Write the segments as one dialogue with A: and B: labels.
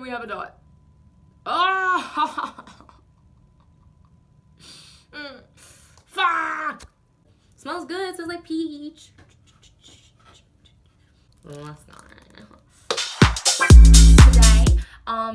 A: then we have a dot. Oh! Fuck! Smells good. Smells like peach. That's not today.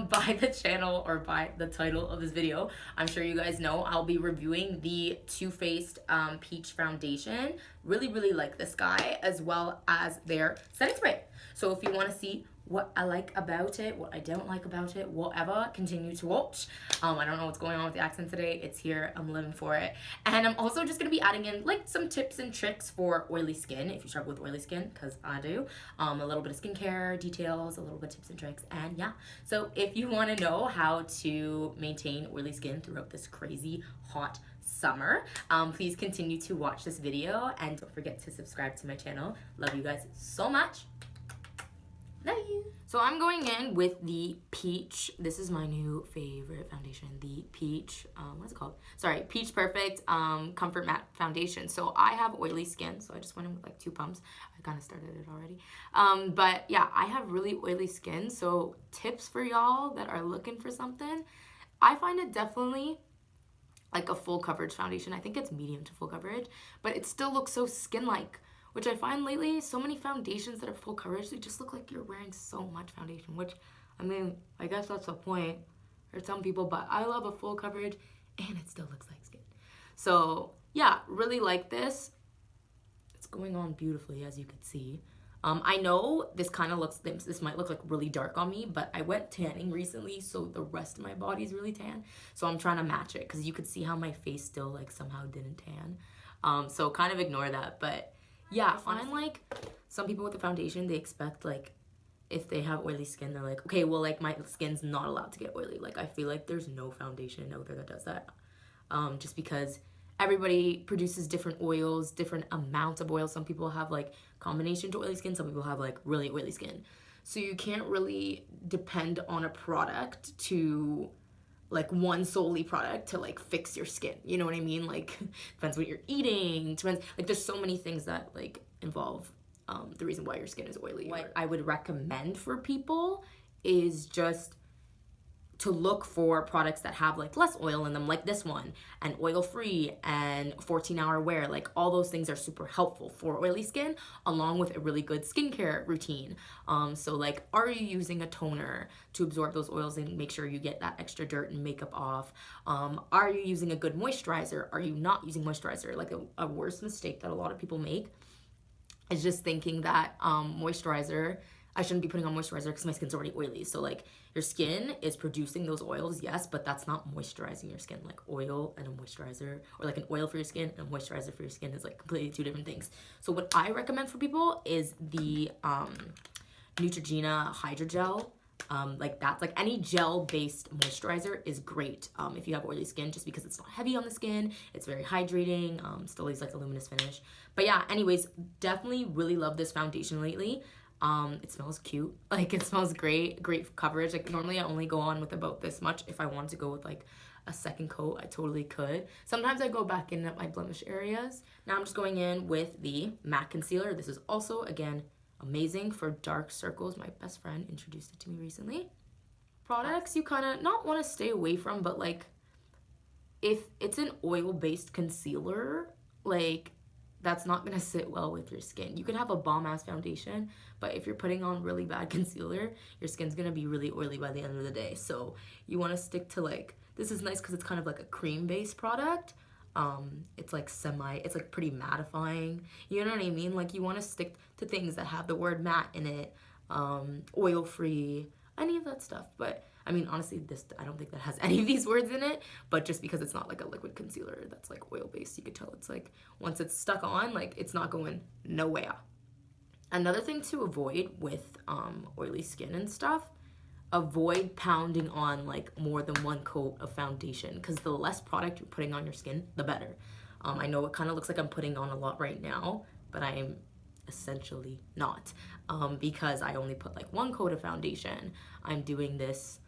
A: By the channel or by the title of this video, I'm sure you guys know I'll be reviewing the Too Faced Peach Foundation. Really like this guy, as well as their setting spray. So if you want to see what I like about it, what I don't like about it, whatever, continue to watch. I don't know what's going on with the accent today. It's here. I'm living for it. And I'm also just going to be adding in like some tips and tricks for oily skin, if you struggle with oily skin, because I do. A little bit of skincare details, a little bit of tips and tricks, and yeah. So if you want to know how to maintain oily skin throughout this crazy hot summer, please continue to watch this video, and don't forget to subscribe to my channel. Love you guys so much. Love you. So I'm going in with the Peach. This is my new favorite foundation, the Peach, what's it called? Sorry, Peach Perfect Comfort Matte Foundation. So I have oily skin, so I just went in with like 2 pumps. I kind of started it already. But yeah, I have really oily skin. So tips for y'all that are looking for something. I find it definitely like a full coverage foundation. I think it's medium to full coverage, but it still looks so skin-like. Which I find lately, so many foundations that are full coverage, they just look like you're wearing so much foundation, which, I mean, I guess that's the point for some people, but I love a full coverage, and it still looks like skin. So, yeah, really like this. It's going on beautifully, as you can see. I know this kind of looks, this might look like really dark on me, but I went tanning recently, so the rest of my body's really tan. So I'm trying to match it, because you could see how my face still, like, somehow didn't tan. So kind of ignore that, but yeah, I find like some people with the foundation, they expect like if they have oily skin, they're like, okay, well, like my skin's not allowed to get oily. Like I feel like there's no foundation out there that does that. Just because everybody produces different oils, different amounts of oil. Some people have like combination to oily skin. Some people have like really oily skin. So you can't really depend on a product to like one solely product to like fix your skin, you know what I mean? Like depends what you're eating, depends, like there's so many things that like involve the reason why your skin is oily. What I would recommend for people is just to look for products that have like less oil in them, like this one, and oil-free and 14-hour wear. Like all those things are super helpful for oily skin, along with a really good skincare routine. So like, are you using a toner to absorb those oils and make sure you get that extra dirt and makeup off? Are you using a good moisturizer? Are you not using moisturizer? Like a worst mistake that a lot of people make is just thinking that moisturizer, I shouldn't be putting on moisturizer because my skin's already oily. So like your skin is producing those oils, yes, but that's not moisturizing your skin. Like oil and a moisturizer, or like an oil for your skin and a moisturizer for your skin is like completely 2 different things. So what I recommend for people is the Neutrogena Hydrogel. Like that's like any gel-based moisturizer is great if you have oily skin, just because it's not heavy on the skin, it's very hydrating, still leaves like a luminous finish. But yeah, anyways, definitely really love this foundation lately. It smells cute, like it smells great coverage. Like normally I only go on with about this much. If I wanted to go with like a second coat, I totally could. Sometimes I go back in at my blemish areas. Now I'm just going in with the matte concealer. This is also, again, amazing for dark circles. My best friend introduced it to me recently. Products you kind of not want to stay away from, but like if it's an oil-based concealer, like that's not gonna sit well with your skin. You could have a bomb-ass foundation, but if you're putting on really bad concealer, your skin's gonna be really oily by the end of the day. So you wanna stick to like, this is nice because it's kind of like a cream-based product. It's like it's like pretty mattifying. You know what I mean? Like you wanna stick to things that have the word matte in it, oil-free, any of that stuff. But I mean, honestly, this, I don't think that has any of these words in it, but just because it's not like a liquid concealer that's like oil-based, you could tell it's like, once it's stuck on, like it's not going nowhere. Another thing to avoid with oily skin and stuff, avoid pounding on like more than 1 coat of foundation, because the less product you're putting on your skin, the better. I know it kind of looks like I'm putting on a lot right now, but I am essentially not, because I only put like 1 coat of foundation. I'm doing this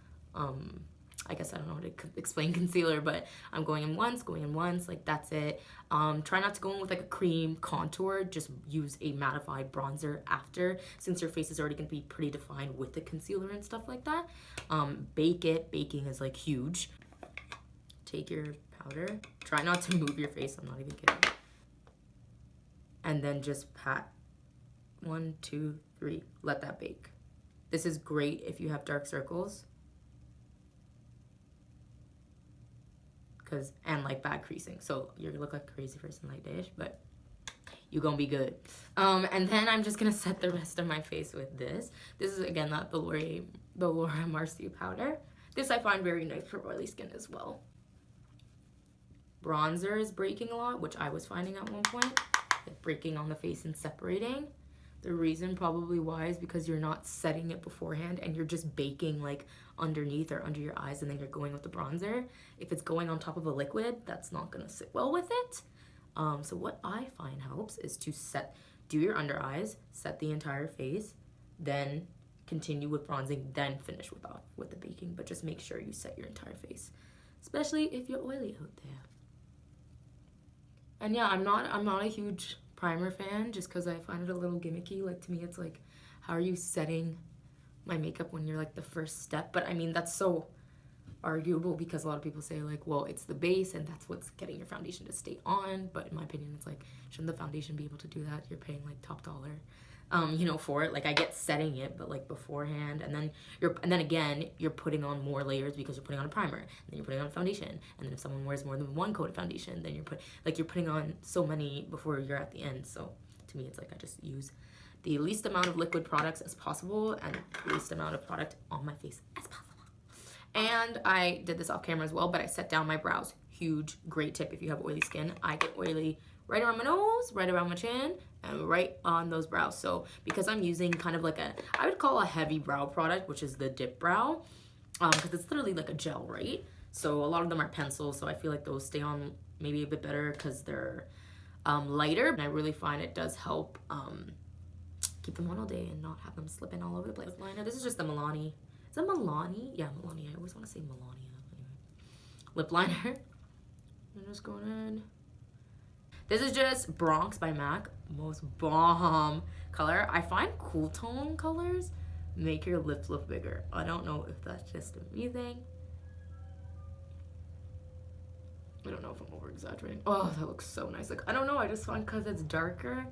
A: I guess I don't know how to explain concealer, but I'm going in once, like that's it. Try not to go in with like a cream contour, just use a mattified bronzer after, since your face is already gonna be pretty defined with the concealer and stuff like that. Bake it, baking is like huge. Take your powder, try not to move your face, I'm not even kidding. And then just pat, 1, 2, 3, let that bake. This is great if you have dark circles. And like bad creasing, so you're gonna look like a crazy person like Dish, but you're gonna be good. And then I'm just gonna set the rest of my face with this. This is again not the Laura Mercier powder. This I find very nice for oily skin as well. Bronzer is breaking a lot, which I was finding at one point, like breaking on the face and separating. The reason probably why is because you're not setting it beforehand and you're just baking like underneath or under your eyes, and then you're going with the bronzer. If it's going on top of a liquid, that's not gonna sit well with it. So what I find helps is to do your under eyes, set the entire face, then continue with bronzing, then finish with the baking. But just make sure you set your entire face, especially if you're oily out there. And yeah, I'm not a huge primer fan, just because I find it a little gimmicky. Like, to me, it's like, how are you setting my makeup when you're like the first step? But I mean, that's so arguable, because a lot of people say like, well, it's the base and that's what's getting your foundation to stay on. But in my opinion, it's like, shouldn't the foundation be able to do that? You're paying like top dollar, you know, for it. Like, I get setting it, but like beforehand, and then again, you're putting on more layers because you're putting on a primer, and then you're putting on a foundation, and then if someone wears more than one coat of foundation, then you're putting on so many before you're at the end. So to me, it's like, I just use the least amount of liquid products as possible and the least amount of product on my face as possible. And I did this off camera as well, but I set down my brows. Huge, great tip if you have oily skin. I get oily right around my nose, right around my chin, and right on those brows. So because I'm using kind of like I would call a heavy brow product, which is the DIPBROW, because it's literally like a gel, right? So a lot of them are pencils, so I feel like those stay on maybe a bit better because they're lighter. And I really find it does help keep them on all day and not have them slipping all over the place. Lip liner, this is just the MILANI. Is it MILANI? Yeah, MILANI. I always want to say Melania. Anyway. Lip liner. I'm just going in. This is just Bronx by MAC. Most bomb color. I find cool tone colors make your lips look bigger. I don't know if that's just a me thing. I don't know if I'm over exaggerating. Oh, that looks so nice. Like, I don't know. I just find because it's darker,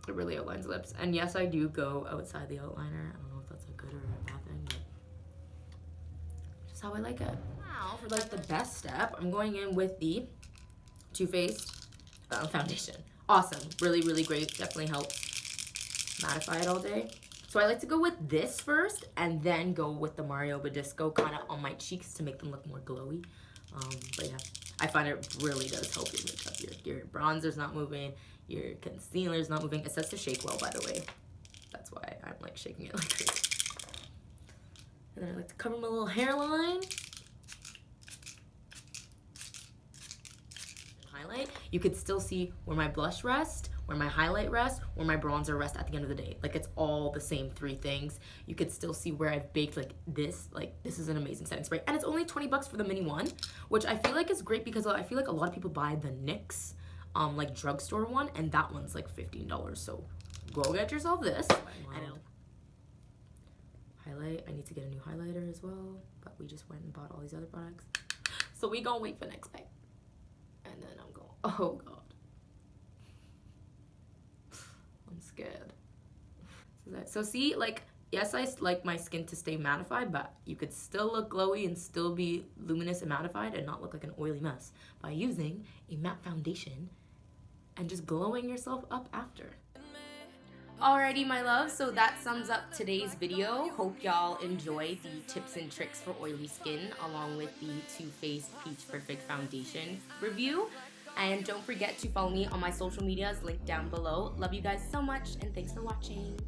A: it really outlines lips. And yes, I do go outside the outliner. I don't know if that's a good or a bad thing, but just how I like it. Now, for like the best step, I'm going in with the Too Faced foundation. Awesome. Really, really great. Definitely helps mattify it all day. So I like to go with this first and then go with the Mario Badisco kind of on my cheeks to make them look more glowy. But yeah, I find it really does help your makeup. Your bronzer's not moving, your concealer's not moving. It says to shake well, by the way. That's why I'm like shaking it like crazy. And then I like to cover my little hairline. Highlight. You could still see where my blush rests, where my highlight rests, where my bronzer rests at the end of the day. Like, it's all the same three things. You could still see where I've baked like this. Like, this is an amazing setting spray. And it's only 20 bucks for the mini one, which I feel like is great because I feel like a lot of people buy the NYX like drugstore one, and that one's like $15. So go get yourself this. Highlight. I need to get a new highlighter as well, but we just went and bought all these other products. So we gonna wait for next pack. And then I'm going, oh God. I'm scared. So see, like, yes, I like my skin to stay mattified, but you could still look glowy and still be luminous and mattified and not look like an oily mess by using a matte foundation and just glowing yourself up after. Alrighty, my love, so that sums up today's video. Hope y'all enjoy the tips and tricks for oily skin along with the Too Faced Peach Perfect Foundation review. And don't forget to follow me on my social medias linked down below. Love you guys so much, and thanks for watching.